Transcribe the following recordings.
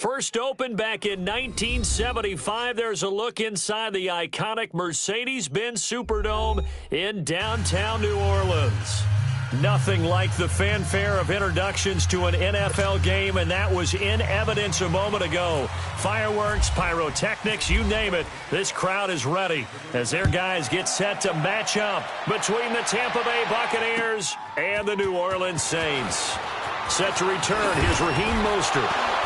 First opened back in 1975, there's a look inside the iconic Mercedes-Benz Superdome in downtown New Orleans. Nothing like the fanfare of introductions to an NFL game, and that was in evidence a moment ago. Fireworks, pyrotechnics, you name it. This crowd is ready as their guys get set to match up between the Tampa Bay Buccaneers and the New Orleans Saints. Set to return, here's Raheem Mostert.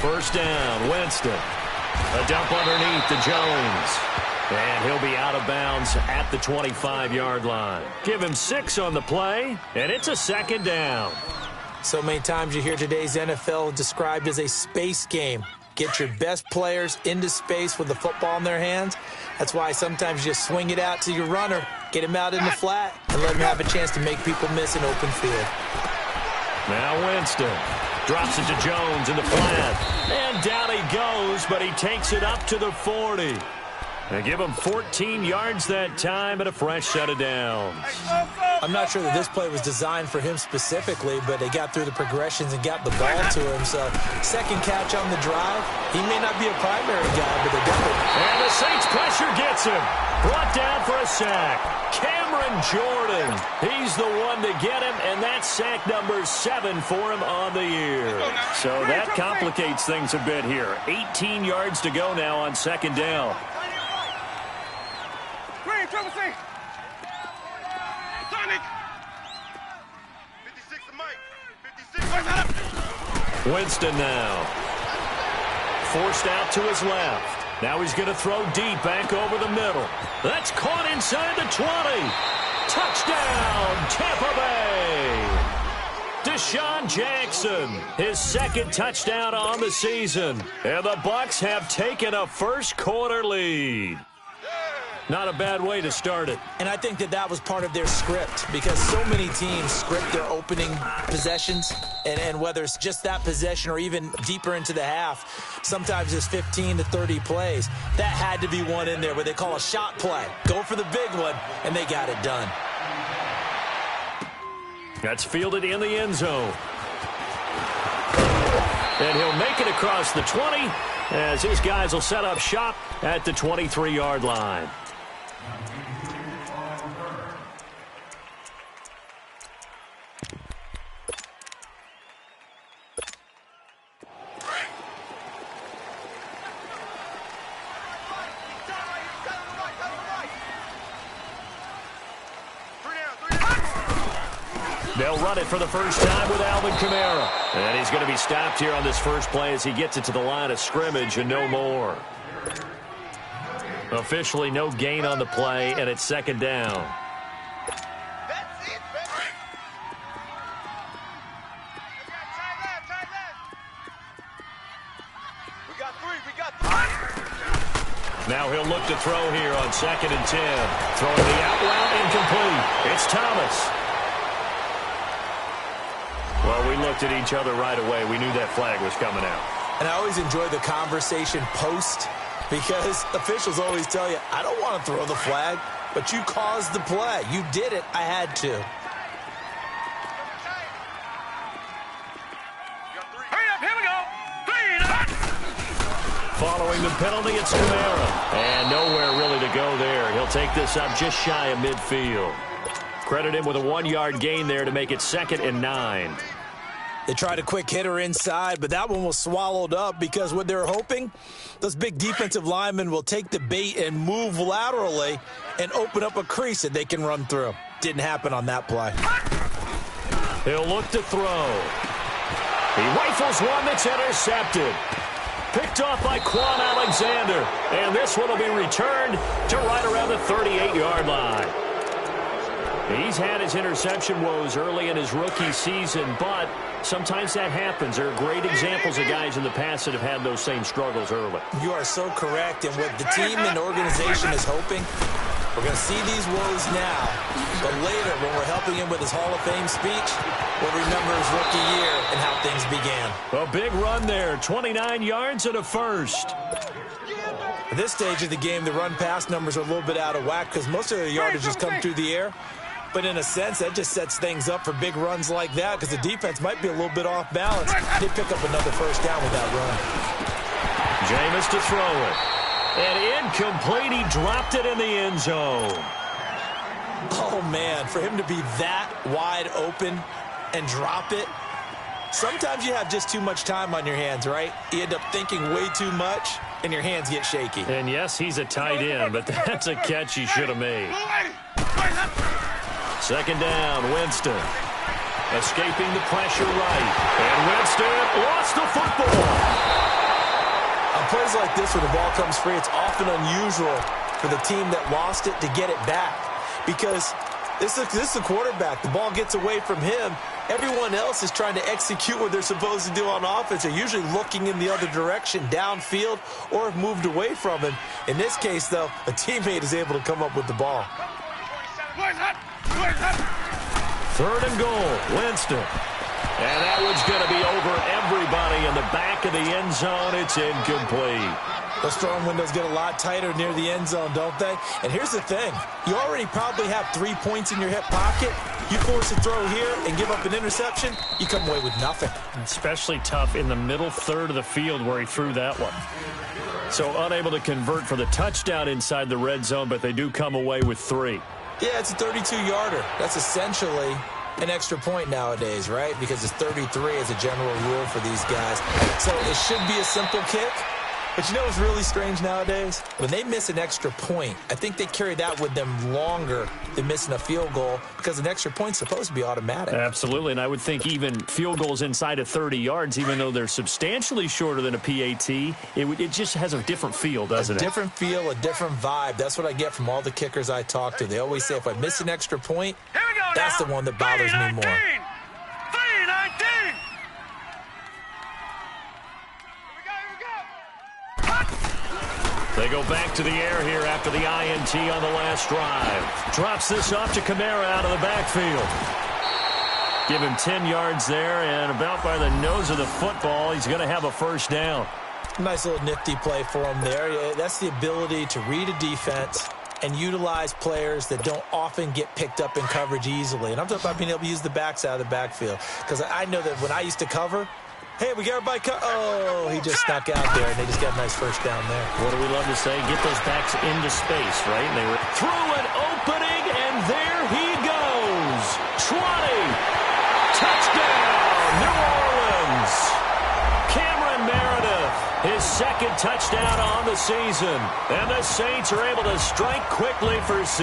First down, Winston. A dump underneath to Jones. And he'll be out of bounds at the 25-yard line. Give him 6 on the play, and it's a second down. So many times you hear today's NFL described as a space game. Get your best players into space with the football in their hands. That's why sometimes you just swing it out to your runner, get him out in the flat, and let him have a chance to make people miss an open field. Now Winston drops it to Jones in the flat. And down he goes, but he takes it up to the 40. They give him 14 yards that time and a fresh set of downs. I'm not sure that this play was designed for him specifically, but they got through the progressions and got the ball to him. So second catch on the drive. He may not be a primary guy, but they got it. And the Saints pressure gets him. Brought down for a sack. Cameron Jordan. He's the one to get him, and that's sack number 7 for him on the year. So that complicates things a bit here. 18 yards to go now on second down. Winston now. Forced out to his left. Now he's going to throw deep back over the middle. That's caught inside the 20. Touchdown, Tampa Bay. Deshaun Jackson, his second touchdown on the season. And the Bucs have taken a first quarter lead. Not a bad way to start it. And I think that that was part of their script, because so many teams script their opening possessions, and whether it's just that possession or even deeper into the half, sometimes it's 15 to 30 plays. That had to be one in there where they call a shot play. Go for the big one, and they got it done. That's fielded in the end zone. And he'll make it across the 20 as his guys will set up shop at the 23-yard line. They'll run it for the first time with Alvin Kamara. And he's going to be stopped here on this first play as he gets it to the line of scrimmage and no more. Officially no gain on the play, and it's second down. Now he'll look to throw here on 2nd and 10. Throwing the out route incomplete. It's Thomas. Well, we looked at each other right away. We knew that flag was coming out. And I always enjoy the conversation post, because officials always tell you, I don't want to throw the flag, but you caused the play. You did it. I had to. Hurry up, here we go. Following the penalty, it's Kamara. And nowhere really to go there. He'll take this up just shy of midfield. Credit him with a 1-yard gain there to make it 2nd and 9. They tried a quick hitter inside, but that one was swallowed up because what they're hoping, those big defensive linemen will take the bait and move laterally and open up a crease that they can run through. Didn't happen on that play. He'll look to throw. He rifles one that's intercepted. Picked off by Quan Alexander. And this one will be returned to right around the 38-yard line. He's had his interception woes early in his rookie season, but sometimes that happens. There are great examples of guys in the past that have had those same struggles early. You are so correct, and what the team and organization is hoping, We're going to see these woes now, but later when we're helping him with his Hall of Fame speech, we'll remember his rookie year and how things began. A big run there, 29 yards and a first. At this stage of the game, the run-pass numbers are a little bit out of whack because most of the yardage has come through the air. But in a sense, that just sets things up for big runs like that because the defense might be a little bit off balance. They pick up another first down with that run. Jameis to throw it. And incomplete, he dropped it in the end zone. Oh, man, for him to be that wide open and drop it. Sometimes you have just too much time on your hands, right? You end up thinking way too much, and your hands get shaky. And yes, he's a tight end, but that's a catch he should have made. Second down, Winston. Escaping the pressure right. And Winston lost the football. On plays like this where the ball comes free, it's often unusual for the team that lost it to get it back. Because this is the quarterback. The ball gets away from him. Everyone else is trying to execute what they're supposed to do on offense. They're usually looking in the other direction, downfield, or have moved away from him. In this case, though, a teammate is able to come up with the ball. Third and goal, Winston. And that one's going to be over everybody in the back of the end zone. It's incomplete. Those throwing windows get a lot tighter near the end zone, don't they? And here's the thing. You already probably have 3 points in your hip pocket. You force a throw here and give up an interception, you come away with nothing. Especially tough in the middle third of the field where he threw that one. So unable to convert for the touchdown inside the red zone, but they do come away with 3. Yeah, it's a 32-yarder. That's essentially an extra point nowadays, right? Because it's 33 as a general rule for these guys. So it should be a simple kick. But you know what's really strange nowadays? When they miss an extra point, I think they carry that with them longer than missing a field goal because an extra point's supposed to be automatic. Absolutely, and I would think even field goals inside of 30 yards, even though they're substantially shorter than a PAT, it just has a different feel, doesn't it? A different feel, a different vibe. That's what I get from all the kickers I talk to. They always say if I miss an extra point, that's the one that bothers me more. 3-19. They go back to the air here after the INT on the last drive. Drops this off to Kamara out of the backfield. Give him 10 yards there, and about by the nose of the football, he's going to have a first down. Nice little nifty play for him there. That's the ability to read a defense and utilize players that don't often get picked up in coverage easily. And I'm talking about being able to use the backs out of the backfield. Because I know that when I used to cover, hey, we got everybody oh, he just snuck out there, and they just got a nice first down there. What do we love to say? Get those backs into space, right? And they were through an opening, and there he goes. 20. Touchdown, New Orleans. Cameron Meredith, his second touchdown on the season. And the Saints are able to strike quickly for 6.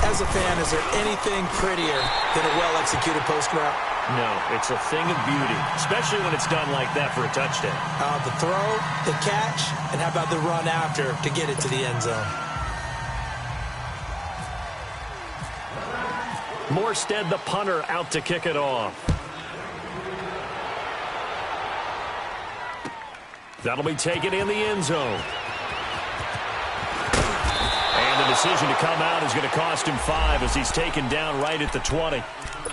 As a fan, is there anything prettier than a well-executed post route? No, it's a thing of beauty, especially when it's done like that for a touchdown. The throw, the catch, and how about the run after to get it to the end zone? Morstead, the punter, out to kick it off. That'll be taken in the end zone. And the decision to come out is going to cost him 5 as he's taken down right at the 20.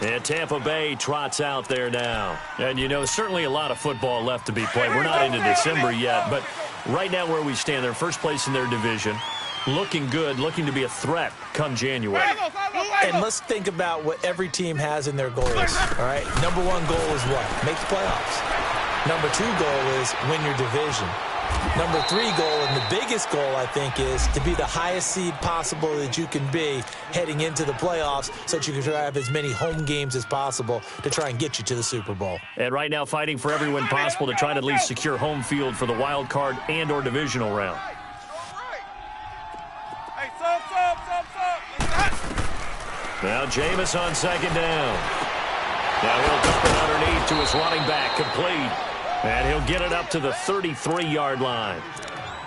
And Tampa Bay trots out there now. And, you know, certainly a lot of football left to be played. We're not into December yet, but right now where we stand, they're first place in their division. Looking good, looking to be a threat come January. And let's think about what every team has in their goals, all right? Number 1 goal is what? Make the playoffs. Number 2 goal is win your division. Number 3 goal, and the biggest goal, I think, is to be the highest seed possible that you can be heading into the playoffs so that you can have as many home games as possible to try and get you to the Super Bowl. And right now fighting for every win possible to try to at least secure home field for the wild card and or divisional round. Now Jameis on second down. Now he'll dump it underneath to his running back, complete. And he'll get it up to the 33-yard line.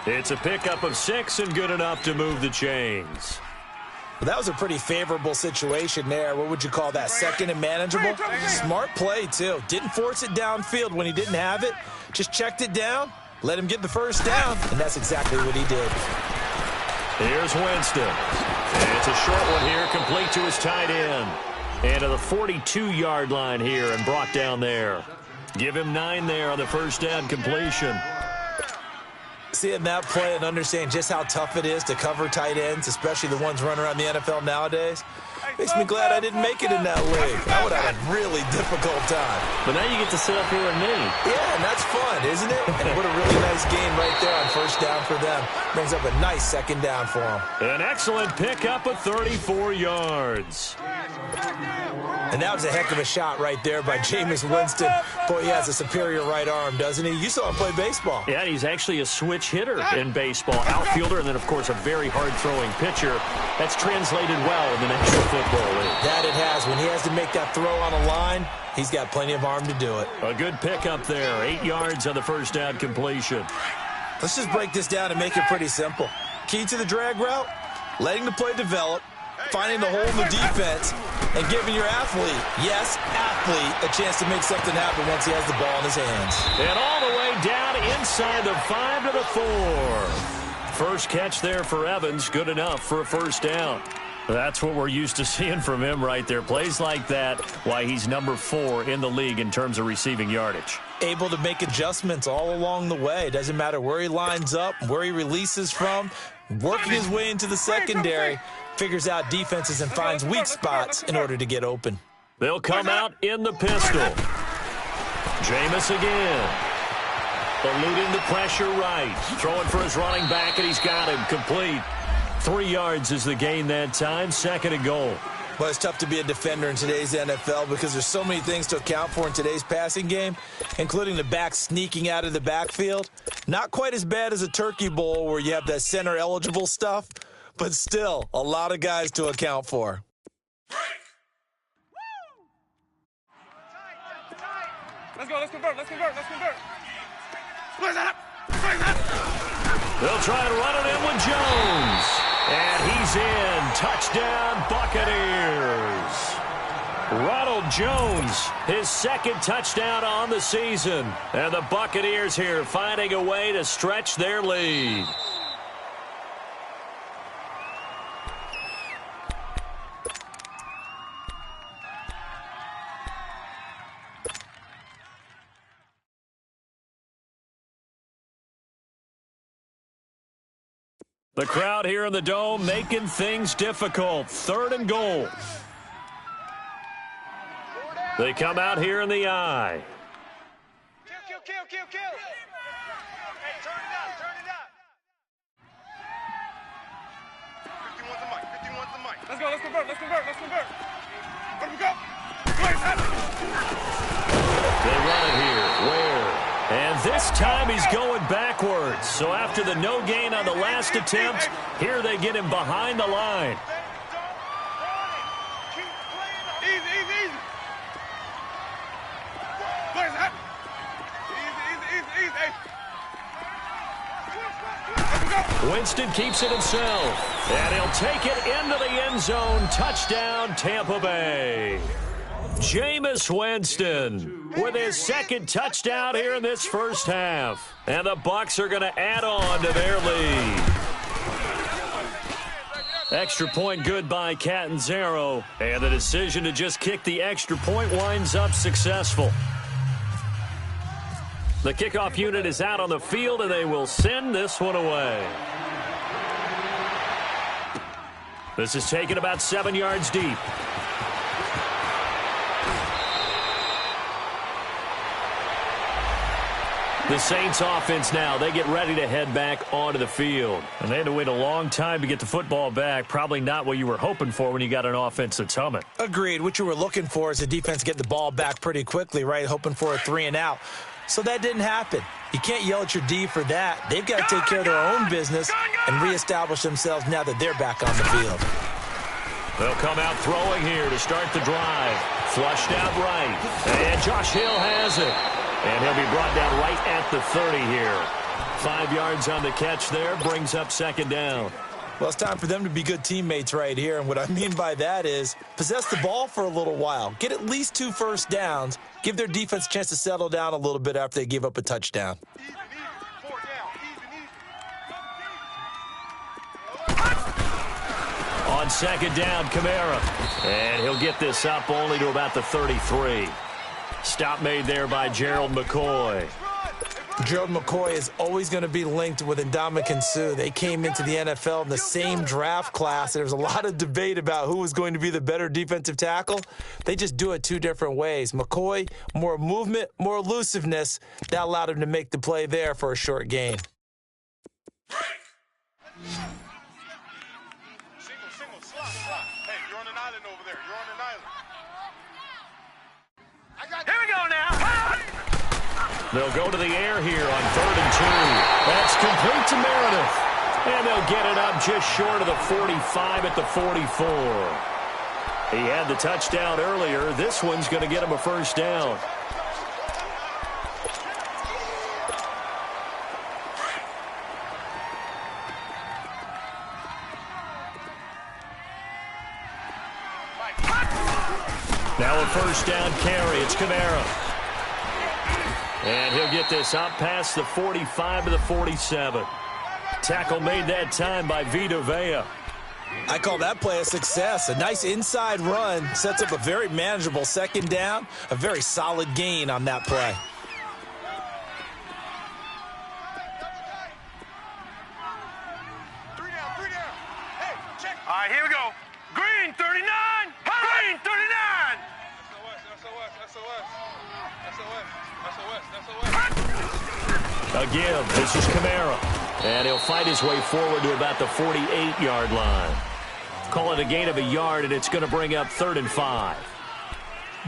It's a pickup of 6 and good enough to move the chains. Well, that was a pretty favorable situation there. What would you call that? Second and manageable? Smart play, too. Didn't force it downfield when he didn't have it. Just checked it down, let him get the first down, and that's exactly what he did. Here's Winston. And it's a short one here, complete to his tight end. And to the 42-yard line here and brought down there. Give him 9 there on the first down completion. Seeing that play and understanding just how tough it is to cover tight ends, especially the ones running around the NFL nowadays, makes me glad I didn't make it in that league. I would have had a really difficult time. But now you get to sit up here with me. Yeah, and that's fun, isn't it? And what a really nice game right there on first down for them. Brings up a nice second down for them. An excellent pickup of 34 yards. And that was a heck of a shot right there by Jameis Winston. Boy, he has a superior right arm, doesn't he? You saw him play baseball. Yeah, he's actually a switch hitter in baseball. Outfielder, and then, of course, a very hard-throwing pitcher. That's translated well in the National Football League. That it has. When he has to make that throw on a line, he's got plenty of arm to do it. A good pickup there. 8 yards on the first down completion. Let's just break this down and make it pretty simple. Key to the drag route, letting the play develop, finding the hole in the defense, and giving your athlete, yes, athlete, a chance to make something happen once he has the ball in his hands. And all the way down inside the 5 to the 4. First catch there for Evans, good enough for a first down. That's what we're used to seeing from him right there. Plays like that, why he's number 4 in the league in terms of receiving yardage. Able to make adjustments all along the way. Doesn't matter where he lines up, where he releases from, working his way into the secondary, figures out defenses and finds weak spots in order to get open. They'll come out in the pistol. Jameis again. Eluding the pressure right. Throwing for his running back, and he's got him complete. 3 yards is the gain that time. 2nd and goal. Well, it's tough to be a defender in today's NFL because there's so many things to account for in today's passing game, including the back sneaking out of the backfield. Not quite as bad as a turkey bowl where you have that center-eligible stuff, but still a lot of guys to account for. Let's go, let's convert. They'll try and run it in with Jones. And he's in. Touchdown, Buccaneers. Ronald Jones, his 2nd touchdown on the season. And the Buccaneers here finding a way to stretch their lead. The crowd here in the Dome making things difficult. 3rd and goal. They come out here in the I. Kill. Hey, turn it up. 51's the mic. Let's go, let's convert. Where do we go? They run it here. Where? And this time he's going backwards. So after the no gain on the last attempt, here they get him behind the line. Easy. Where's that? Easy. Winston keeps it himself. And he'll take it into the end zone. Touchdown, Tampa Bay. Jameis Winston with his 2nd touchdown here in this first half. And the Bucs are going to add on to their lead. Extra point good by Catanzaro. And the decision to just kick the extra point winds up successful. The kickoff unit is out on the field, and they will send this one away. This is taken about 7 yards deep. The Saints offense now, they get ready to head back onto the field. And they had to wait a long time to get the football back. Probably not what you were hoping for when you got an offense that's humming. Agreed. What you were looking for is the defense get the ball back pretty quickly, right? Hoping for a 3 and out. So that didn't happen. You can't yell at your D for that. They've got to take care of their own business and reestablish themselves now that they're back on the field. They'll come out throwing here to start the drive. Flushed out right. And Josh Hill has it. And he'll be brought down right at the 30 here. 5 yards on the catch there. Brings up 2nd down. Well, it's time for them to be good teammates right here. And what I mean by that is possess the ball for a little while. Get at least 2 first downs. Give their defense a chance to settle down a little bit after they give up a touchdown. On second down, Kamara. And he'll get this up only to about the 33. Stop made there by Gerald McCoy. Gerald McCoy is always going to be linked with Ndamukong Suh. They came into the NFL in the same draft class. There was a lot of debate about who was going to be the better defensive tackle. They just do it two different ways. McCoy, more movement, more elusiveness. That allowed him to make the play there for a short gain. Single, slot. Hey, you're on an island over there. You're on an island. Here we go now. They'll go to the air here on 3rd and 2. That's complete to Meredith. And they'll get it up just short of the 45 at the 44. He had the touchdown earlier. This one's going to get him a first down. Now a first down carry. It's Kamara. And he'll get this up past the 45 to the 47. Tackle made that time by Vita Vea. I call that play a success. A nice inside run sets up a very manageable second down. A very solid gain on that play. Three down. Hey, check. All right, here we go. Green 39. Green 39. Again, this is Kamara. And he'll fight his way forward to about the 48-yard line. Call it a gain of a yard, and it's going to bring up 3rd and 5.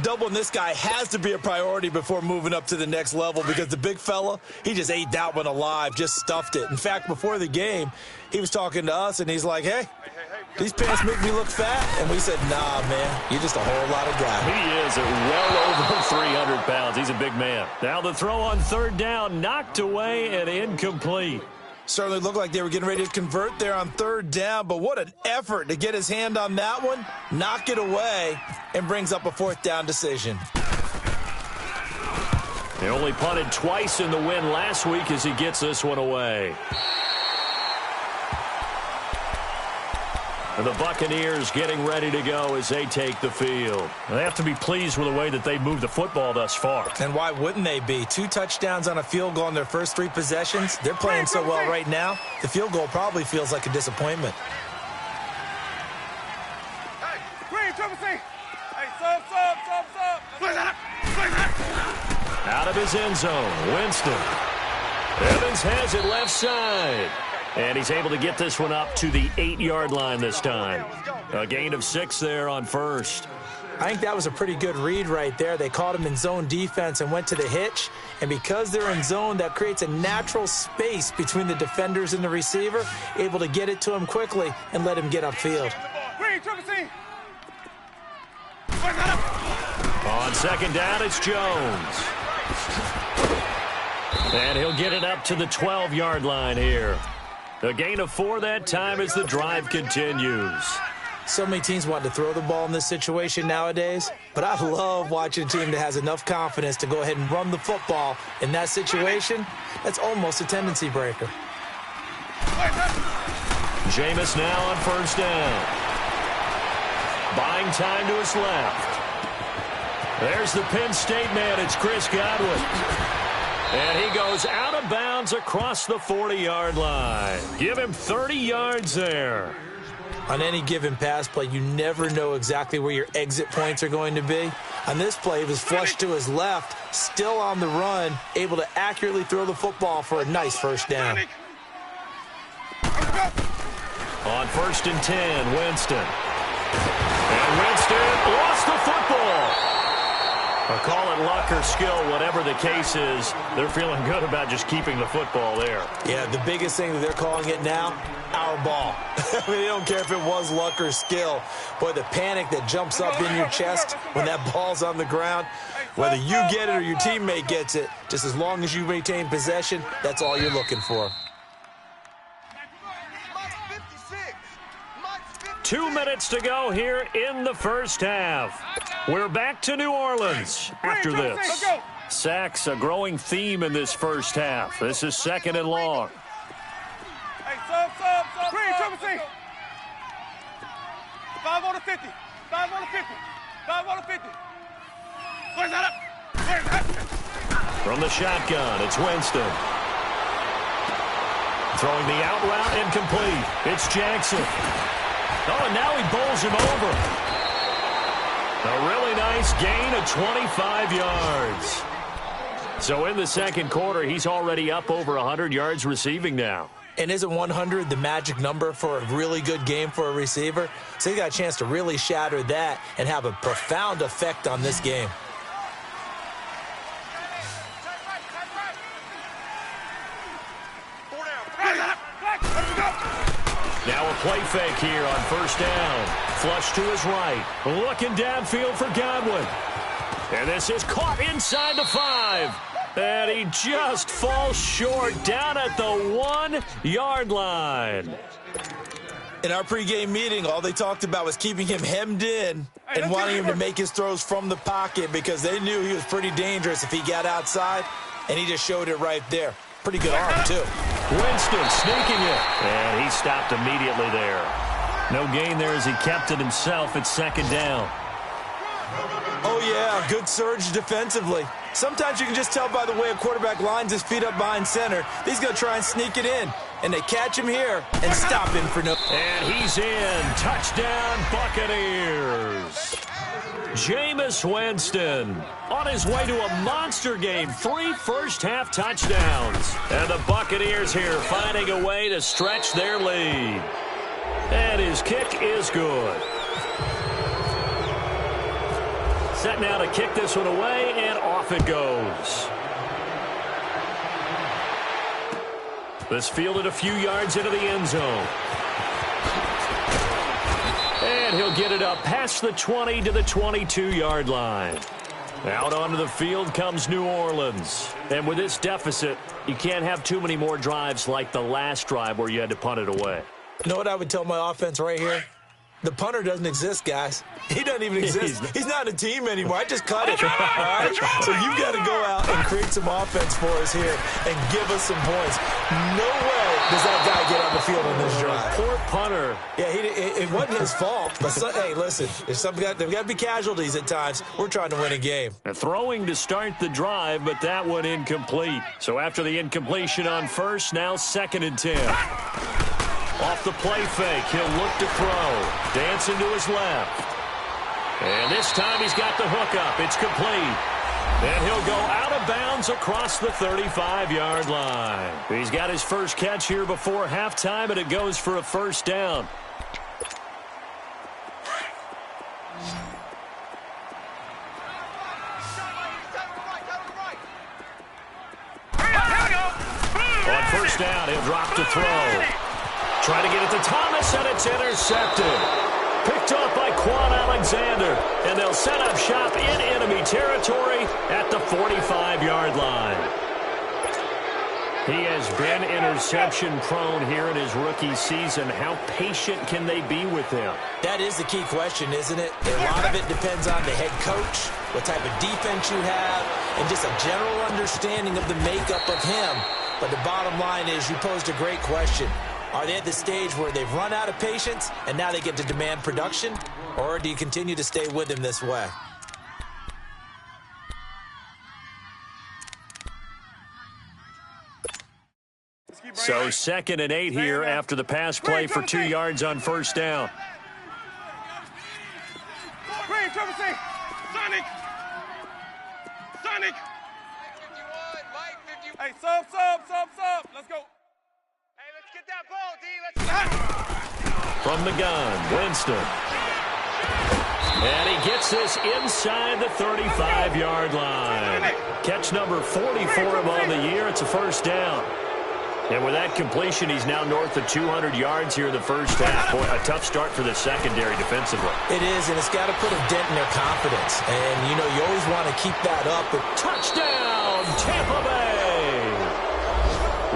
Doubling this guy has to be a priority before moving up to the next level because the big fella, he just ate that one alive, just stuffed it. In fact, before the game, he was talking to us, and he's like, hey, these pants make me look fat. And we said, nah, man, you're just a whole lot of guy. He is well over 300 pounds. He's a big man. Now the throw on 3rd down, knocked away and incomplete. Certainly looked like they were getting ready to convert there on 3rd down, but what an effort to get his hand on that one, knock it away, and brings up a 4th down decision. He only punted twice in the win last week as he gets this one away. And the Buccaneers getting ready to go as they take the field. They have to be pleased with the way that they moved the football thus far. And why wouldn't they be? 2 touchdowns on a field goal in their first 3 possessions. They're playing so well right now, the field goal probably feels like a disappointment. Hey, Green, triple C. Hey, sub. Out of his end zone, Winston. Evans has it left side. And he's able to get this one up to the 8-yard line this time. A gain of 6 there on first. I think that was a pretty good read right there. They caught him in zone defense and went to the hitch. And because they're in zone, that creates a natural space between the defenders and the receiver, able to get it to him quickly and let him get upfield. Green, triple C. On second down, it's Jones. And he'll get it up to the 12-yard line here. A gain of 4 that time as the drive continues. So many teams want to throw the ball in this situation nowadays, but I love watching a team that has enough confidence to go ahead and run the football. In that situation, that's almost a tendency breaker. Jameis now on first down. Buying time to his left. There's the Penn State man. It's Chris Godwin. And he goes out of bounds across the 40-yard line. Give him 30 yards there. On any given pass play, you never know exactly where your exit points are going to be. On this play, he was flushed to his left, still on the run, able to accurately throw the football for a nice first down. On 1st and 10, Winston. And Winston lost the football. Or call it luck or skill, whatever the case is, they're feeling good about just keeping the football there. Yeah, the biggest thing that they're calling it now, our ball. I mean, they don't care if it was luck or skill. Boy, the panic that jumps up in your chest when that ball's on the ground, whether you get it or your teammate gets it, just as long as you maintain possession, that's all you're looking for. 2 minutes to go here in the first half. We're back to New Orleans after this. Sacks, a growing theme in this first half. This is 2nd and long. Hey, sub. Green, triple C. 5 on the 50. 5 on the 50. 5 on the 50. Where's that up? Where's that? From the shotgun, it's Winston. Throwing the out route incomplete. It's Jackson. Oh, and now he bowls him over. A really nice gain of 25 yards. So in the second quarter, he's already up over 100 yards receiving now. And isn't 100 the magic number for a really good game for a receiver? So he got a chance to really shatter that and have a profound effect on this game. Now a play fake here on first down. Flush to his right. Looking downfield for Godwin. And this is caught inside the 5. And he just falls short down at the 1-yard line. In our pregame meeting, all they talked about was keeping him hemmed in and wanting him to make his throws from the pocket because they knew he was pretty dangerous if he got outside, and he just showed it right there. Pretty good arm, too. Winston sneaking it. And he stopped immediately there. No gain there as he kept it himself at second down. Oh, yeah, good surge defensively. Sometimes you can just tell by the way a quarterback lines his feet up behind center. He's going to try and sneak it in. And they catch him here and stop him for no... And he's in. Touchdown, Buccaneers. Jameis Winston on his way to a monster game. 3 first-half touchdowns. And the Buccaneers here finding a way to stretch their lead. And his kick is good. Set now to kick this one away, and off it goes. This fielded a few yards into the end zone. And he'll get it up past the 20 to the 22-yard line. Out onto the field comes New Orleans. And with this deficit, you can't have too many more drives like the last drive where you had to punt it away. You know what I would tell my offense right here? The punter doesn't exist, guys. He doesn't even exist. He's not a team anymore. I just cut it. All right? So you've got to go out and create some offense for us here and give us some points. No way does that guy get on the field on this drive. Poor punter. Yeah, it wasn't his fault. But, hey, listen, there's got to be casualties at times. We're trying to win a game. Throwing to start the drive, but that one incomplete. So after the incompletion on first, now 2nd and 10. Off the play fake, he'll look to throw. Dancing to his left. And this time he's got the hook up. It's complete. And he'll go out of bounds across the 35-yard line. He's got his first catch here before halftime, and it goes for a first down. On first down, he'll drop to throw. Trying to get it to Thomas, and it's intercepted. Picked off by Quan Alexander, and they'll set up shop in enemy territory at the 45-yard line. He has been interception-prone here in his rookie season. How patient can they be with him? That is the key question, isn't it? A lot of it depends on the head coach, what type of defense you have, and just a general understanding of the makeup of him. But the bottom line is you posed a great question. Are they at the stage where they've run out of patience and now they get to demand production? Or do you continue to stay with him this way? So 2nd and 8 here after the pass play for 2 yards on first down. Green, Trevor C. Sonic. Sonic. Hey, sub. Let's go. Hey, let's get that ball, D. Let's From the gun, Winston. And he gets this inside the 35-yard line. Catch number 40 for him on the year. It's a first down. And with that completion, he's now north of 200 yards here in the first half. Boy, a tough start for the secondary defensively. It is, and it's got to put a dent in their confidence. And, you know, you always want to keep that up. But touchdown, Tampa Bay!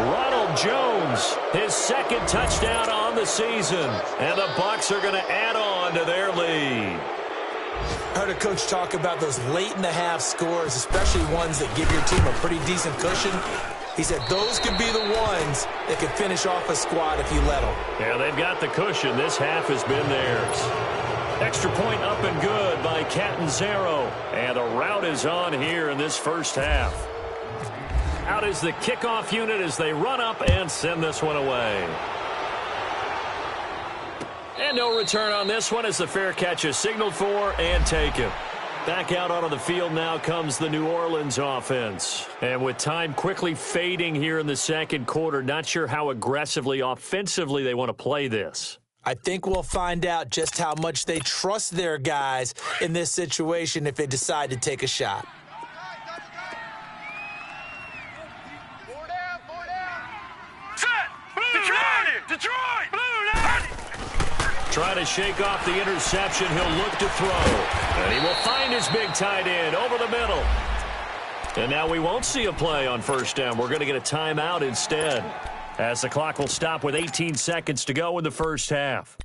Ronald Jones, his 2nd touchdown on the season. And the Bucs are going to add on to their lead. I heard a coach talk about those late-in-the-half scores, especially ones that give your team a pretty decent cushion. He said those could be the ones that could finish off a squad if you let them. Yeah, they've got the cushion. This half has been theirs. Extra point up and good by Catanzaro. And the rout is on here in this first half. Out is the kickoff unit as they run up and send this one away. And no return on this one as the fair catch is signaled for and taken. Back out onto the field now comes the New Orleans offense. And with time quickly fading here in the second quarter, not sure how aggressively, offensively they want to play this. I think we'll find out just how much they trust their guys in this situation if they decide to take a shot. Detroit! Trying to shake off the interception. He'll look to throw. And he will find his big tight end over the middle. And now we won't see a play on first down. We're going to get a timeout instead, as the clock will stop with 18 seconds to go in the first half.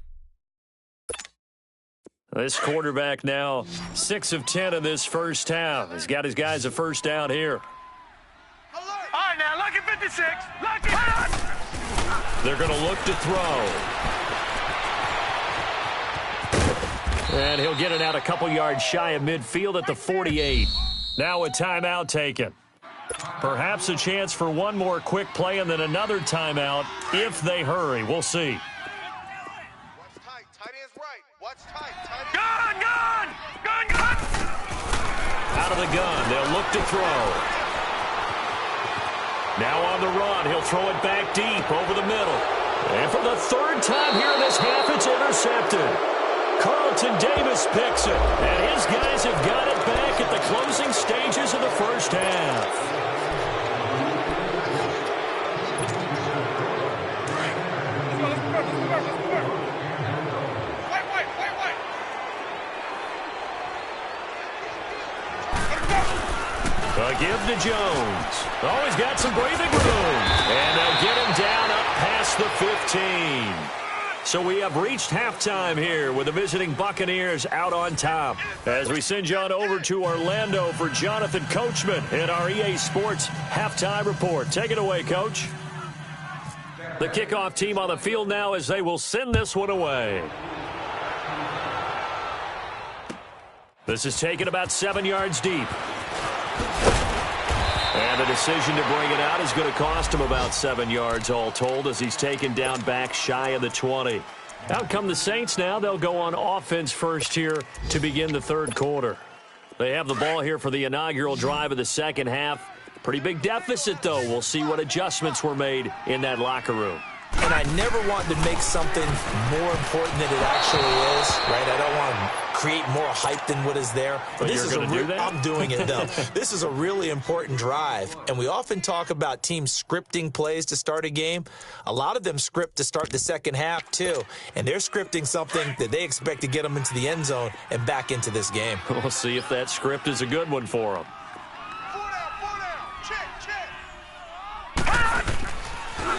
This quarterback now 6 of 10 in this first half. He's got his guys a first down here. All right, now, lucky 56. Lucky. They're going to look to throw. And he'll get it out a couple yards shy of midfield at the 48. Now a timeout taken. Perhaps a chance for one more quick play and then another timeout if they hurry. We'll see. Watch tight. Tight end's right. Watch tight. Tight end. Gun! Out of the gun. They'll look to throw. Now on the run. He'll throw it back deep over the middle. And for the third time here in this half, it's intercepted. Carlton Davis picks it, and his guys have got it back at the closing stages of the first half. A give to Jones. Oh, he's got some breathing room. And they'll get him down up past the 15. So we have reached halftime here with the visiting Buccaneers out on top. As we send you on over to Orlando for Jonathan Coachman in our EA Sports Halftime Report. Take it away, Coach. The kickoff team on the field now as they will send this one away. This is taken about 7 yards deep. And the decision to bring it out is going to cost him about 7 yards all told as he's taken down back shy of the 20. Out come the Saints now. They'll go on offense first here to begin the third quarter. They have the ball here for the inaugural drive of the second half. Pretty big deficit, though. We'll see what adjustments were made in that locker room. And I never want to make something more important than it actually is, right? I don't want to create more hype than what is there. But this you're going to do that? I'm doing it, though. This is a really important drive, and we often talk about teams scripting plays to start a game. A lot of them script to start the second half, too, and they're scripting something that they expect to get them into the end zone and back into this game. We'll see if that script is a good one for them. 4 down. Check.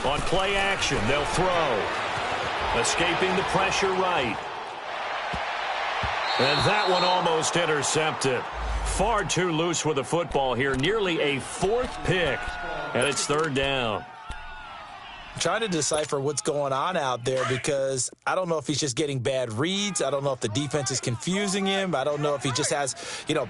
On play action, they'll throw. Escaping the pressure right. And that one almost intercepted. Far too loose with the football here. Nearly a fourth pick. And it's third down. Trying to decipher what's going on out there because I don't know if he's just getting bad reads. I don't know if the defense is confusing him. I don't know if he just has,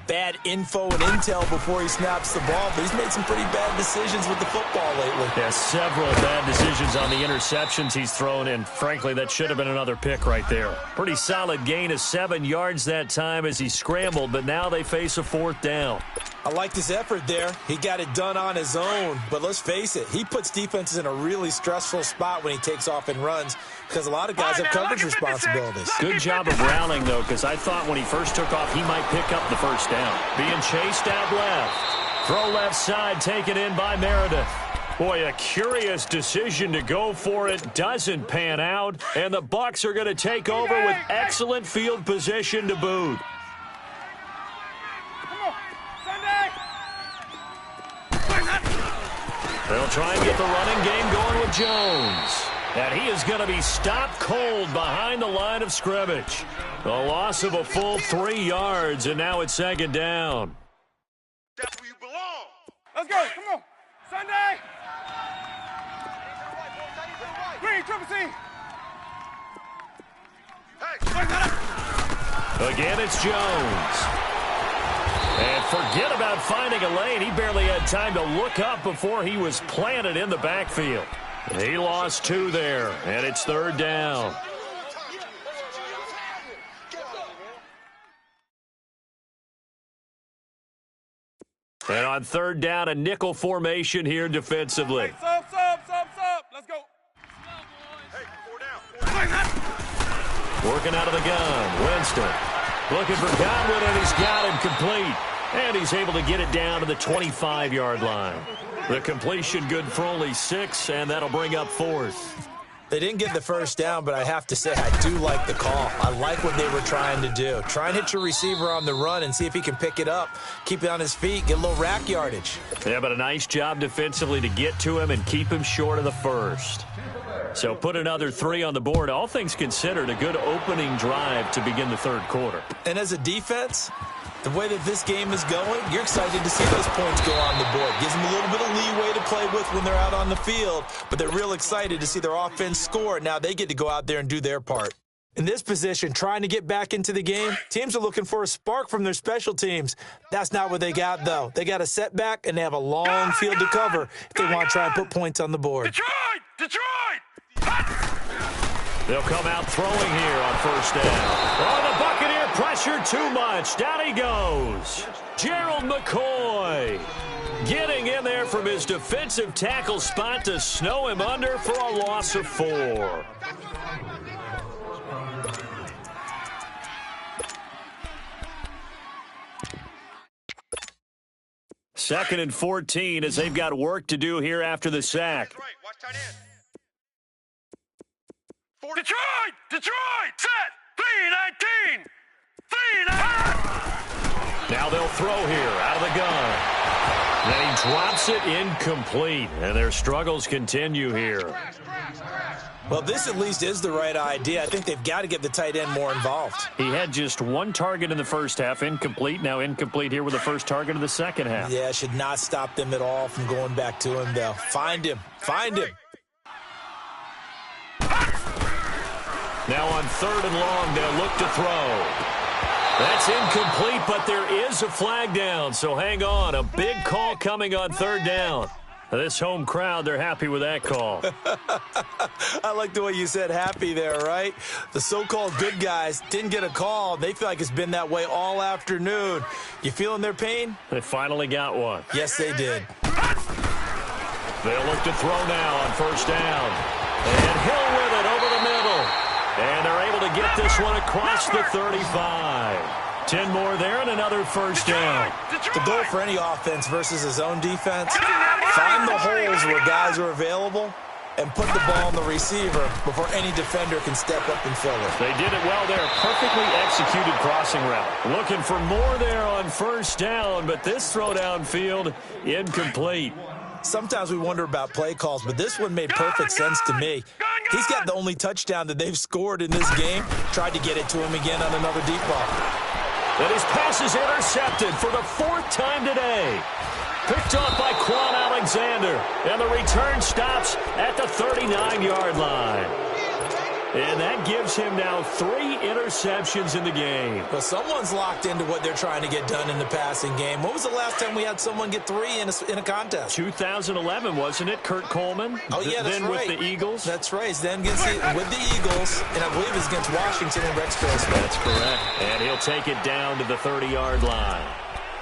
bad info and intel before he snaps the ball. But he's made some pretty bad decisions with the football lately. Yeah, several bad decisions on the interceptions he's thrown in. Frankly, that should have been another pick right there. Pretty solid gain of 7 yards that time as he scrambled, but now they face a fourth down. I liked his effort there. He got it done on his own. But let's face it, he puts defenses in a really stressful spot when he takes off and runs because a lot of guys have coverage responsibilities. Good job of rallying, though, because I thought when he first took off, he might pick up the first down. Being chased out left. Throw left side, taken in by Meredith. Boy, a curious decision to go for it. Doesn't pan out. And the Bucs are going to take over with excellent field position to boot. They'll try and get the running game going with Jones. And he is going to be stopped cold behind the line of scrimmage. A loss of a full 3 yards, and now it's second down. That's where you belong. Let's go. Come on. Sunday. Green, triple C. Again, it's Jones. And forget about finding a lane. He barely had time to look up before he was planted in the backfield. He lost 2 there, and it's 3rd down. And on 3rd down, a nickel formation here defensively. Sub. Let's go. Hey, 4 down. Working out of the gun, Winston. Looking for Godwin, and he's got him complete. And he's able to get it down to the 25-yard line. The completion good for only 6, and that'll bring up 4th. They didn't get the first down, but I have to say I do like the call. I like what they were trying to do. Try and hit your receiver on the run and see if he can pick it up, keep it on his feet, get a little rack yardage. Yeah, but a nice job defensively to get to him and keep him short of the first. So put another 3 on the board. All things considered, a good opening drive to begin the 3rd quarter. And as a defense, the way that this game is going, you're excited to see those points go on the board. Gives them a little bit of leeway to play with when they're out on the field, but they're real excited to see their offense score. Now they get to go out there and do their part. In this position, trying to get back into the game, teams are looking for a spark from their special teams. That's not what they got, though. They got a setback, and they have a long field to cover if they want to try and put points on the board. Detroit! They'll come out throwing here on 1st down. Oh, the Buccaneer pressure too much. Down he goes. Gerald McCoy getting in there from his defensive tackle spot to snow him under for a loss of 4. Second and 14 as they've got work to do here after the sack. Watch tight end. Detroit! Set! 3-19! 3-19! Now they'll throw here out of the gun. Then he drops it incomplete, and their struggles continue here. Well, this at least is the right idea. I think they've got to get the tight end more involved. He had just 1 target in the first half, incomplete. Now incomplete here with the first target of the second half. Yeah, should not stop them at all from going back to him, though. Find him. Now on 3rd and long, they'll look to throw. That's incomplete, but there is a flag down, so hang on. A big call coming on 3rd down. This home crowd, they're happy with that call. I like the way you said happy there, right? The so-called good guys didn't get a call. They feel like it's been that way all afternoon. You feeling their pain? They finally got one. Yes, they did. They'll look to throw now on 1st down. And Hill with it over the middle. And they're able to get this one across the 35. 10 more there and another 1st down. The goal for any offense versus his own defense, find the holes where guys are available and put the ball on the receiver before any defender can step up and fill it. They did it well there. Perfectly executed crossing route. Looking for more there on 1st down, but this throw downfield incomplete. Sometimes we wonder about play calls, but this one made perfect sense to me. He's got the only touchdown that they've scored in this game. Tried to get it to him again on another deep ball. And his pass is intercepted for the 4th time today. Picked off by Quan Alexander. And the return stops at the 39-yard line. And that gives him now 3 interceptions in the game. Well, someone's locked into what they're trying to get done in the passing game. When was the last time we had someone get 3 in a contest? 2011, wasn't it? Kurt Coleman? Oh, yeah, that's then right. with the Eagles? That's right. Then with the Eagles, and I believe it's against Washington and Rex Grossman. That's correct. And he'll take it down to the 30-yard line.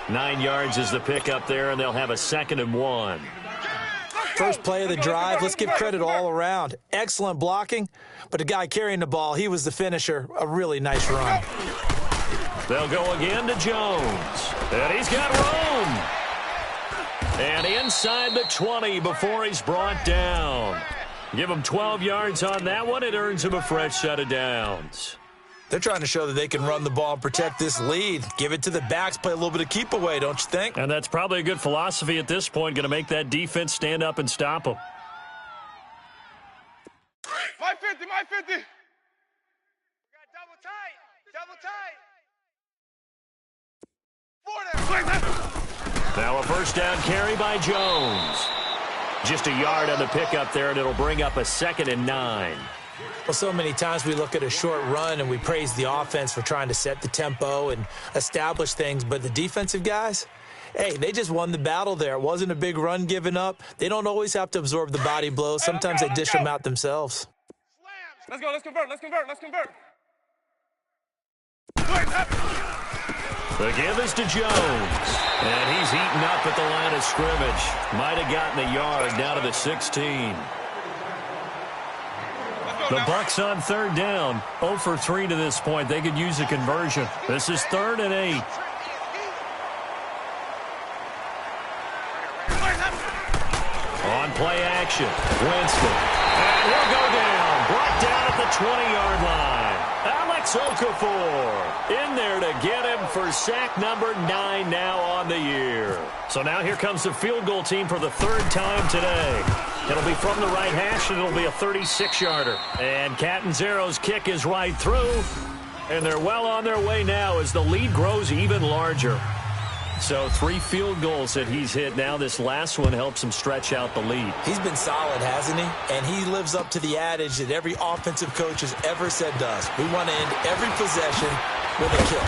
9 yards is the pickup there, and they'll have a 2nd and 1. First play of the drive, let's give credit all around. Excellent blocking, but the guy carrying the ball, he was the finisher. A really nice run. They'll go again to Jones. And he's got room. And inside the 20 before he's brought down. Give him 12 yards on that one. It earns him a fresh set of downs. They're trying to show that they can run the ball and protect this lead. Give it to the backs, play a little bit of keep away, don't you think? And that's probably a good philosophy at this point, going to make that defense stand up and stop them. My 50, my 50. We got double tight. 4 down. Now a 1st down carry by Jones. Just a yard on the pickup there, and it'll bring up a 2nd and 9. Well, so many times we look at a short run and we praise the offense for trying to set the tempo and establish things, but the defensive guys, hey, they just won the battle there. It wasn't a big run given up. They don't always have to absorb the body blows. Sometimes they dish them out themselves. Let's go. Let's convert. Let's convert. Let's convert. The give is to Jones, and he's eaten up at the line of scrimmage. Might have gotten a yard down to the 16. The Bucs on 3rd down, 0 for 3 to this point. They could use a conversion. This is 3rd and 8. On play action, Winston. And he'll go down, brought down at the 20-yard line. Alex Okafor in there to get him for sack number 9 now on the year. So now here comes the field goal team for the 3rd time today. It'll be from the right hash, and it'll be a 36-yarder. And Catanzaro's kick is right through, and they're well on their way now as the lead grows even larger. So 3 field goals that he's hit now. This last one helps him stretch out the lead. He's been solid, hasn't he? And he lives up to the adage that every offensive coach has ever said to us. We want to end every possession with a kick,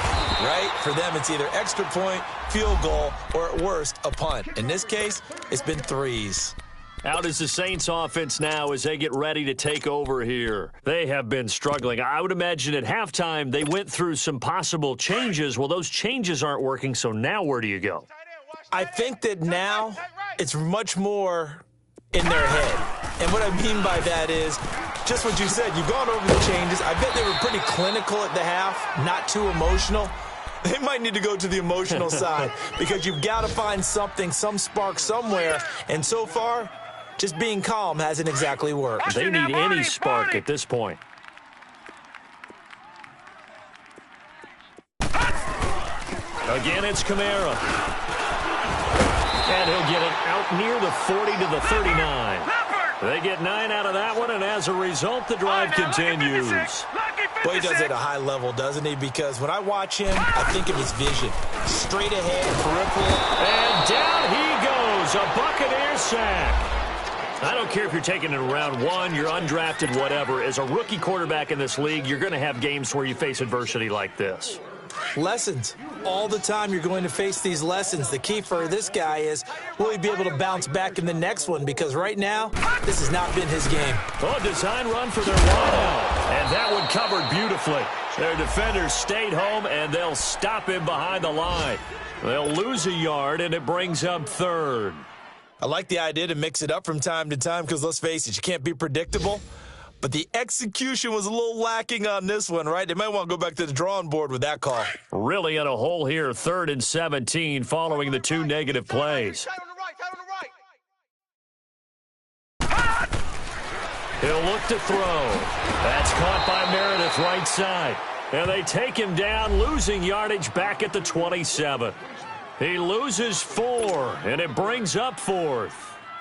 right? For them, it's either extra point, field goal, or at worst, a punt. In this case, it's been 3s. Out is the Saints offense now as they get ready to take over here. They have been struggling. I would imagine at halftime they went through some possible changes. Well, those changes aren't working, so now where do you go? I think that now it's much more in their head. And what I mean by that is just what you said. You've gone over the changes. I bet they were pretty clinical at the half, not too emotional. They might need to go to the emotional side because you've got to find something, some spark somewhere. And so far, just being calm hasn't exactly worked. They need any spark at this point. Again, it's Kamara. And he'll get it out near the 40 to the 39. They get 9 out of that one, and as a result, the drive continues. Boy, he does it at a high level, doesn't he? Because when I watch him, I think of his vision. Straight ahead, peripheral. And down he goes, a Buccaneer sack. I don't care if you're taking it in round 1, you're undrafted, whatever. As a rookie quarterback in this league, you're going to have games where you face adversity like this. Lessons. All the time you're going to face these lessons. The key for this guy is, will he be able to bounce back in the next one? Because right now, this has not been his game. Oh, design run for their wideout. And that one covered beautifully. Their defenders stayed home, and they'll stop him behind the line. They'll lose a yard, and it brings up 3rd. I like the idea to mix it up from time to time because, let's face it, you can't be predictable. But the execution was a little lacking on this one, right? They might want to go back to the drawing board with that call. Really in a hole here, 3rd and 17 following the 2 negative plays. He'll look to throw. That's caught by Meredith right side. And they take him down, losing yardage back at the 27. He loses 4, and it brings up 4th.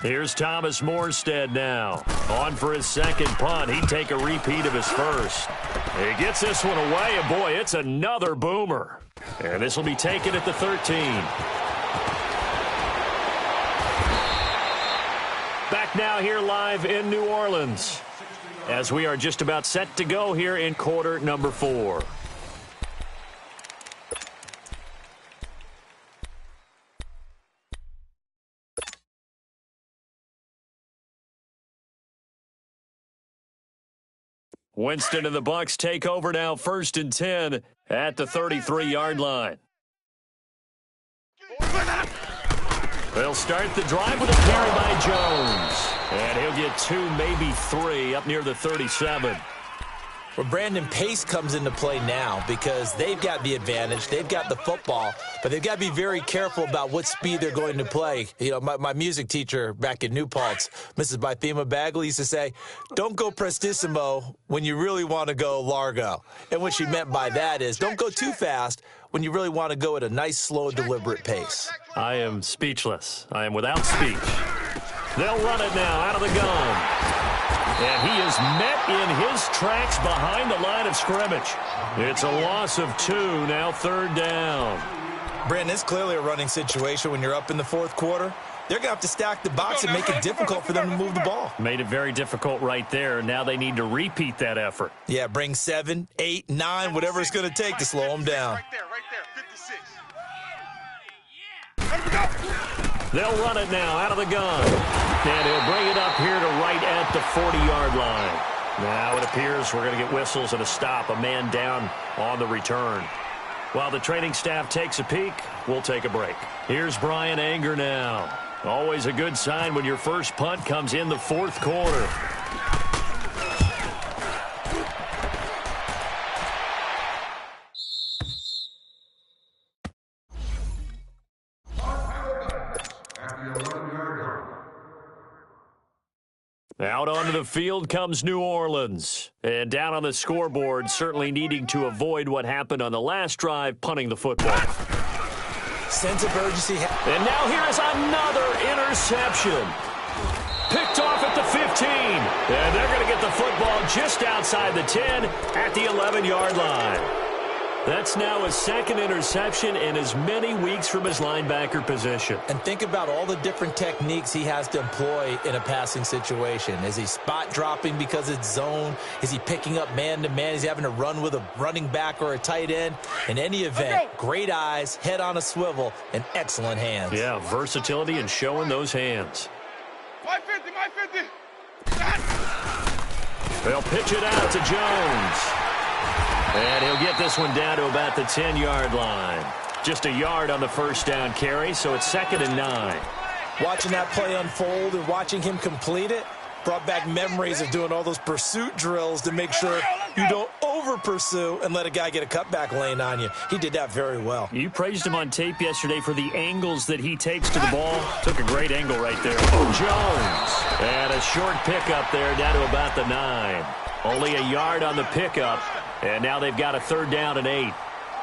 Here's Thomas Morstead now. On for his 2nd punt. He'd take a repeat of his first. He gets this one away, and boy, it's another boomer. And this will be taken at the 13. Back now here live in New Orleans as we are just about set to go here in quarter number 4. Winston and the Bucs take over now, 1st and 10 at the 33-yard line. They'll start the drive with a carry by Jones. And he'll get 2, maybe 3 up near the 37. Well, Brandon, pace comes into play now because they've got the advantage. They've got the football, but they've got to be very careful about what speed they're going to play. You know, my music teacher back in New Paltz, Mrs. Bythema Bagley, used to say, don't go prestissimo when you really want to go largo. And what she meant by that is don't go too fast when you really want to go at a nice, slow, deliberate pace. I am speechless. I am without speech. They'll run it now out of the gun. And he is met in his tracks behind the line of scrimmage. It's a loss of 2, now 3rd down. Brandon, it's clearly a running situation when you're up in the fourth quarter. They're going to have to stack the box and make it difficult for them to move the ball. Made it very difficult right there. Now they need to repeat that effort. Yeah, bring 7, 8, 9, whatever it's going to take to slow them down. Right there, 56. They'll run it now out of the gun. And he'll bring it up here to right at the 40-yard line. Now it appears we're going to get whistles and a stop. A man down on the return. While the training staff takes a peek, we'll take a break. Here's Brian Anger now. Always a good sign when your first punt comes in the fourth quarter. Out onto the field comes New Orleans. And down on the scoreboard, certainly needing to avoid what happened on the last drive, punting the football. Sense of urgency. And now here is another interception. Picked off at the 15. And they're going to get the football just outside the 10 at the 11-yard line. That's now his second interception in as many weeks from his linebacker position. And think about all the different techniques he has to employ in a passing situation. Is he spot dropping because it's zone? Is he picking up man-to-man? Is he having to run with a running back or a tight end? In any event, great eyes, head on a swivel, and excellent hands. Yeah, versatility and showing those hands. 550. They'll pitch it out to Jones. And he'll get this one down to about the 10-yard line. Just a yard on the first down carry, so it's 2nd and 9. Watching that play unfold and watching him complete it brought back memories of doing all those pursuit drills to make sure you don't over-pursue and let a guy get a cutback lane on you. He did that very well. You praised him on tape yesterday for the angles that he takes to the ball. Took a great angle right there. Jones. And a short pickup there down to about the 9. Only a yard on the pickup. And now they've got a 3rd down and 8.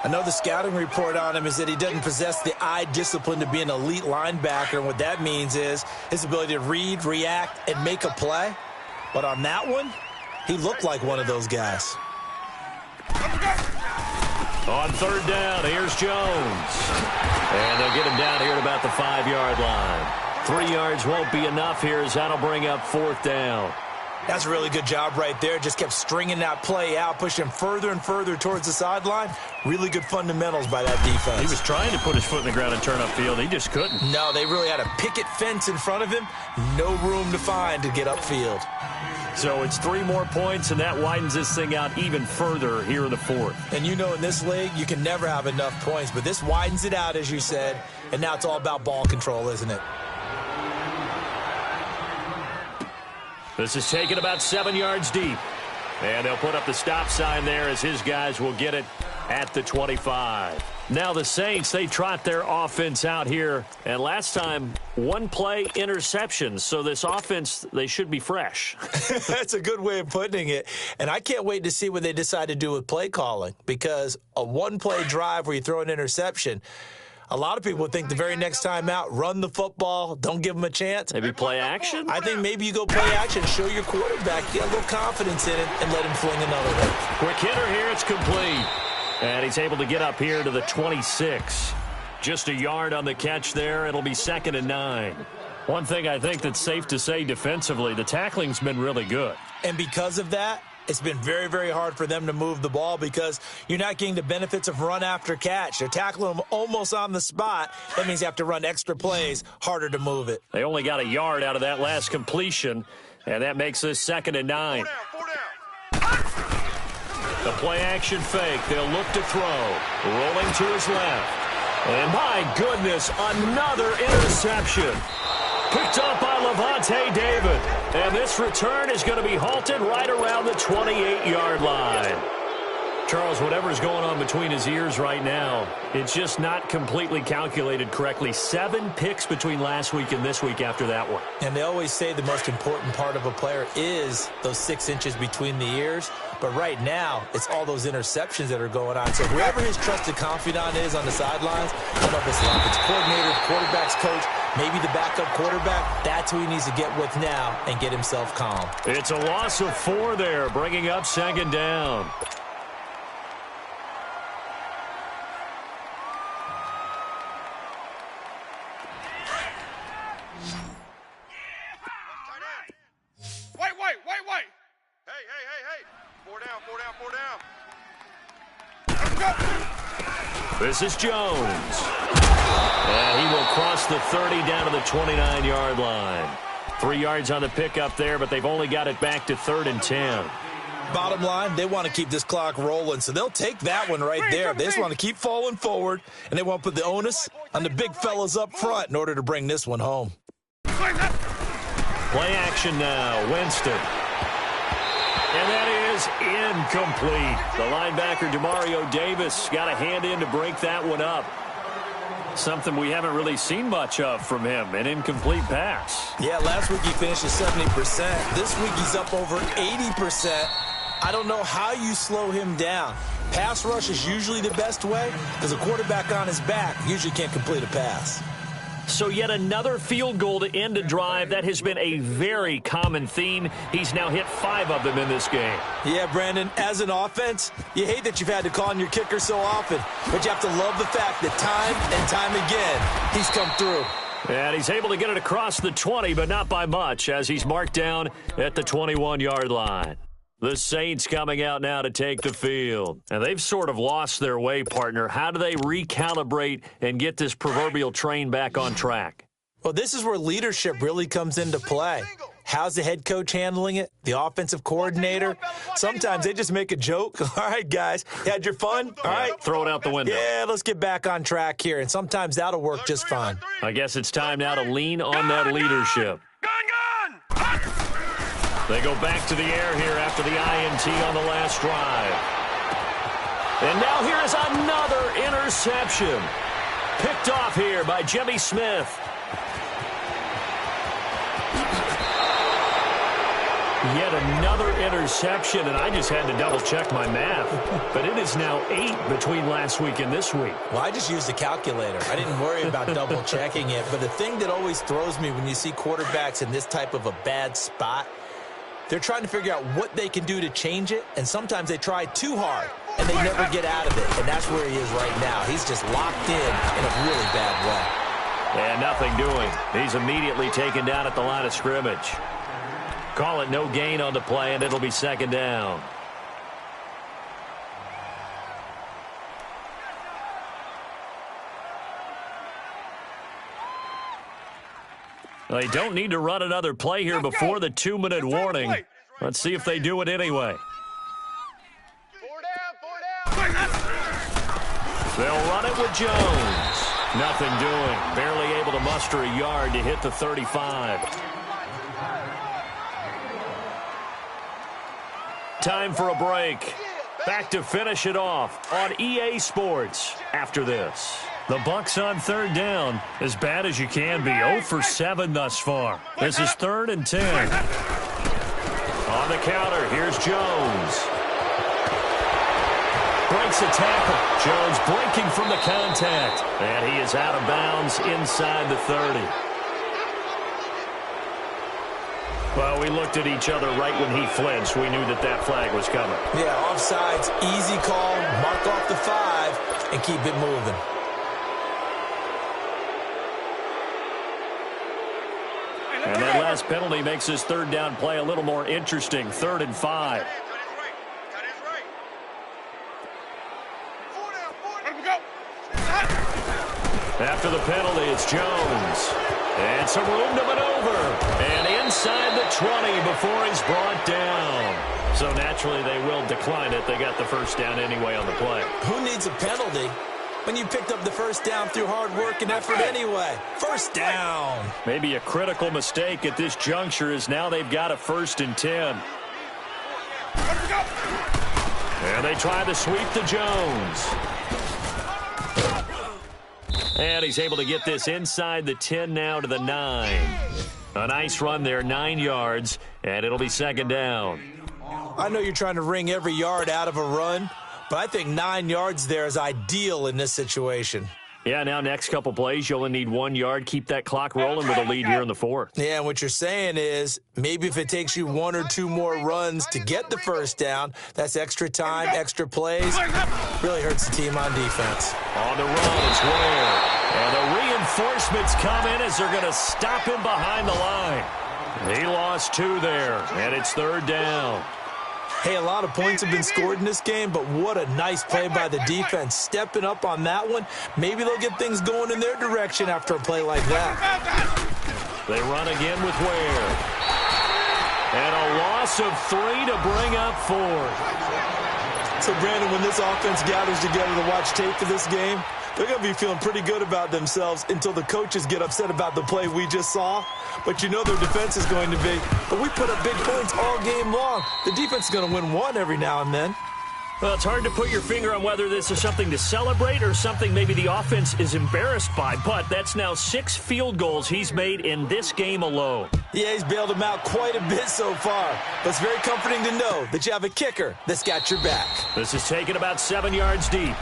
I know the scouting report on him is that he doesn't possess the eye discipline to be an elite linebacker. And what that means is his ability to read, react, and make a play. But on that one, he looked like one of those guys. On 3rd down, here's Jones. And they'll get him down here at about the 5-yard line. 3 yards won't be enough here as that'll bring up 4th down. That's a really good job right there. Just kept stringing that play out, pushing him further and further towards the sideline. Really good fundamentals by that defense. He was trying to put his foot in the ground and turn upfield. He just couldn't. No, they really had a picket fence in front of him. No room to find to get upfield. So it's 3 more points, and that widens this thing out even further here in the 4th. And you know in this league, you can never have enough points. But this widens it out, as you said. And now it's all about ball control, isn't it? This is taken about 7 yards deep. And they'll put up the stop sign there as his guys will get it at the 25. Now the Saints, they trot their offense out here. And last time, 1-play interceptions. So this offense, they should be fresh. That's a good way of putting it. And I can't wait to see what they decide to do with play calling. Because a 1-play drive where you throw an interception, a lot of people would think the very next time out, run the football, don't give them a chance. Maybe play action? I think maybe you go play action, show your quarterback, get a little confidence in it, and let him fling another one. Quick hitter here, it's complete. And he's able to get up here to the 26. Just a yard on the catch there. It'll be 2nd and 9. One thing I think that's safe to say defensively, the tackling's been really good. And because of that, it's been very, very hard for them to move the ball because you're not getting the benefits of run after catch. They're tackling them almost on the spot. That means you have to run extra plays, harder to move it. They only got a yard out of that last completion, and that makes this 2nd and 9. 4 down. The play action fake. They'll look to throw. Rolling to his left. And my goodness, another interception. Picked up by Levante David. And this return is going to be halted right around the 28-yard line. Charles, whatever's going on between his ears right now, it's just not completely calculated correctly. 7 picks between last week and this week after that one. And they always say the most important part of a player is those 6 inches between the ears. But right now, it's all those interceptions that are going on. So whoever his trusted confidant is on the sidelines, I don't know if it's the offensive coordinator, quarterback's coach, maybe the backup quarterback, that's who he needs to get with now and get himself calm. It's a loss of 4 there, bringing up 2nd down. Four down, four down, four down. This is Jones. And he will cross the 30 down to the 29-yard line. 3 yards on the pickup there, but they've only got it back to 3rd and 10. Bottom line, they want to keep this clock rolling, so they'll take that one right there. They just want to keep falling forward, and they want to put the onus on the big fellas up front in order to bring this one home. Play action now, Winston. And that is incomplete. The linebacker, Demario Davis, got a hand in to break that one up. Something we haven't really seen much of from him, an incomplete pass. Yeah, last week he finished at 70%. This week he's up over 80%. I don't know how you slow him down. Pass rush is usually the best way because a quarterback on his back usually can't complete a pass. So yet another field goal to end a drive. That has been a very common theme. He's now hit 5 of them in this game. Yeah, Brandon, as an offense, you hate that you've had to call on your kicker so often, but you have to love the fact that time and time again, he's come through. And he's able to get it across the 20, but not by much, as he's marked down at the 21-yard line. The Saints coming out now to take the field. And they've sort of lost their way, partner. How do they recalibrate and get this proverbial train back on track? Well, this is where leadership really comes into play. How's the head coach handling it? The offensive coordinator? Sometimes they just make a joke. All right, guys, you had your fun? All right. Throw it out the window. Yeah, let's get back on track here. And sometimes that'll work just fine. I guess it's time now to lean on that leadership. Gun! They go back to the air here after the INT on the last drive. And now here is another interception. Picked off here by Jimmy Smith. Yet another interception, and I just had to double-check my math. But it is now 8 between last week and this week. Well, I just used a calculator. I didn't worry about double-checking it. But the thing that always throws me when you see quarterbacks in this type of a bad spot, they're trying to figure out what they can do to change it, and sometimes they try too hard, and they never get out of it. And that's where he is right now. He's just locked in a really bad way. And nothing doing. He's immediately taken down at the line of scrimmage. Call it no gain on the play, and it'll be 2nd down. They don't need to run another play here before the 2-minute warning. Let's see if they do it anyway. They'll run it with Jones. Nothing doing. Barely able to muster a yard to hit the 35. Time for a break. Back to finish it off on EA Sports after this. The Bucs on 3rd down, as bad as you can be. 0 for 7 thus far. This is 3rd and 10. On the counter, here's Jones. Breaks a tackle. Jones breaking from the contact. And he is out of bounds inside the 30. Well, we looked at each other right when he flinched. We knew that that flag was coming. Yeah, offsides, easy call, mark off the 5, and keep it moving. And that last penalty makes this 3rd down play a little more interesting. 3rd and 5. After the penalty, it's Jones. And some room to maneuver. And inside the 20 before he's brought down. So naturally they will decline it. They got the 1st down anyway on the play. Who needs a penalty when you picked up the 1st down through hard work and effort anyway? 1st down. Maybe a critical mistake at this juncture is now they've got a 1st and 10. And they try the sweep to Jones. And he's able to get this inside the 10 now to the 9. A nice run there, 9 yards, and it'll be 2nd down. I know you're trying to wring every yard out of a run, but I think 9 yards there is ideal in this situation. Yeah, now next couple plays, you only need 1 yard. Keep that clock rolling with a lead here in the 4th. Yeah, and what you're saying is maybe if it takes you 1 or 2 more runs to get the 1st down, that's extra time, extra plays. Really hurts the team on defense. On the run, it's Ware. And the reinforcements come in as they're going to stop him behind the line. He lost 2 there, and it's 3rd down. Hey, a lot of points have been scored in this game, but what a nice play by the defense. Stepping up on that one. Maybe they'll get things going in their direction after a play like that. They run again with Ware. And a loss of 3 to bring up 4. So, Brandon, when this offense gathers together to watch tape for this game, they're going to be feeling pretty good about themselves until the coaches get upset about the play we just saw. But you know their defense is going to be, but we put up big points all game long. The defense is going to win one every now and then. Well, it's hard to put your finger on whether this is something to celebrate or something maybe the offense is embarrassed by. But that's now 6 field goals he's made in this game alone. Yeah, he's bailed them out quite a bit so far. But it's very comforting to know that you have a kicker that's got your back. This is taken about 7 yards deep.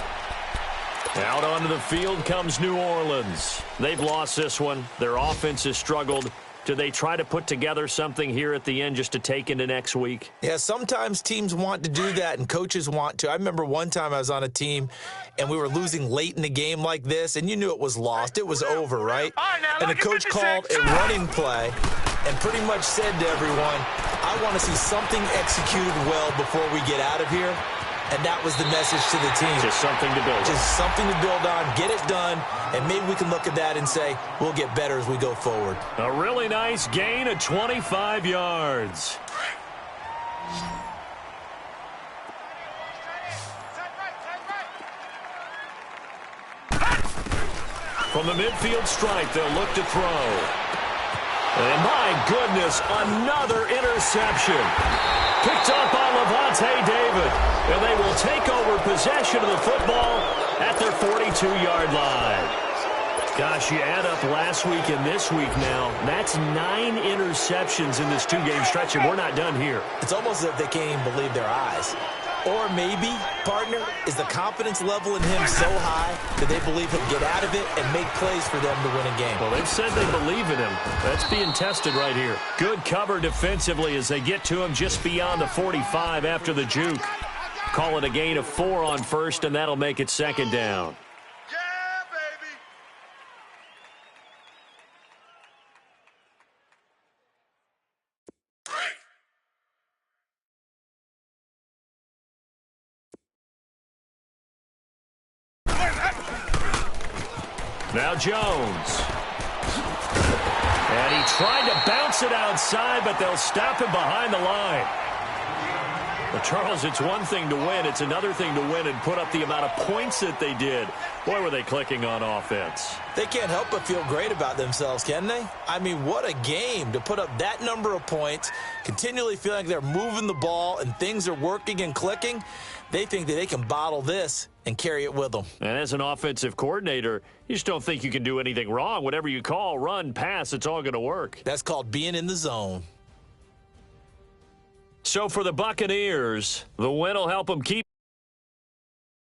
Out onto the field comes New Orleans. They've lost this one. Their offense has struggled. Do they try to put together something here at the end just to take into next week? Yeah, sometimes teams want to do that and coaches want to. I remember one time I was on a team and we were losing late in the game like this, and you knew it was lost. It was over, right? And the coach called a running play and pretty much said to everyone, I want to see something executed well before we get out of here. And that was the message to the team. Just something to build on. Just something to build on, get it done, and maybe we can look at that and say, we'll get better as we go forward. A really nice gain of 25 yards. From the midfield stripe, they'll look to throw. And my goodness, another interception. Picked up by Levante David. And they will take over possession of the football at their 42-yard line. Gosh, you add up last week and this week now. That's 9 interceptions in this 2-game stretch, and we're not done here. It's almost as if they can't even believe their eyes. Or maybe, partner, is the confidence level in him so high that they believe he'll get out of it and make plays for them to win a game. Well, they've said they believe in him. That's being tested right here. Good cover defensively as they get to him just beyond the 45 after the juke. Call it a gain of 4 on first, and that'll make it second down. Yeah, baby. Now Jones. And he tried to bounce it outside, but they'll stop him behind the line. Well, Charles, it's one thing to win. It's another thing to win and put up the amount of points that they did. Boy, were they clicking on offense. They can't help but feel great about themselves, can they? I mean, what a game to put up that number of points, continually feeling like they're moving the ball and things are working and clicking. They think that they can bottle this and carry it with them. And as an offensive coordinator, you just don't think you can do anything wrong. Whatever you call, run, pass, it's all going to work. That's called being in the zone. So for the Buccaneers, the win will help them keep